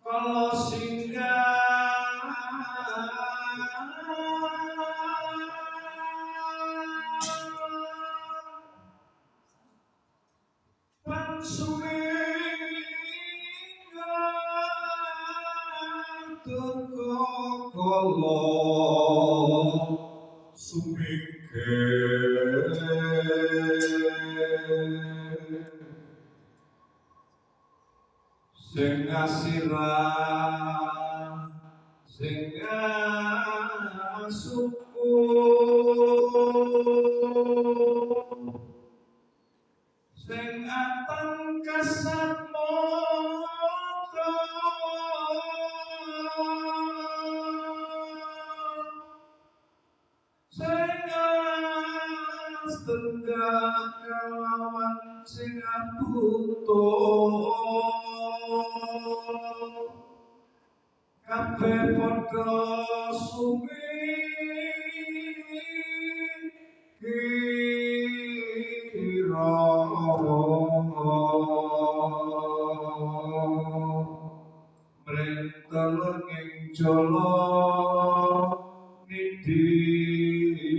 kala singgah pansumingga teko kala sumingge sing asirah sing syukur sing atang kasat moto sing tenggak kelawan sing butuh kabeh padha sumingkira mrentele ing jala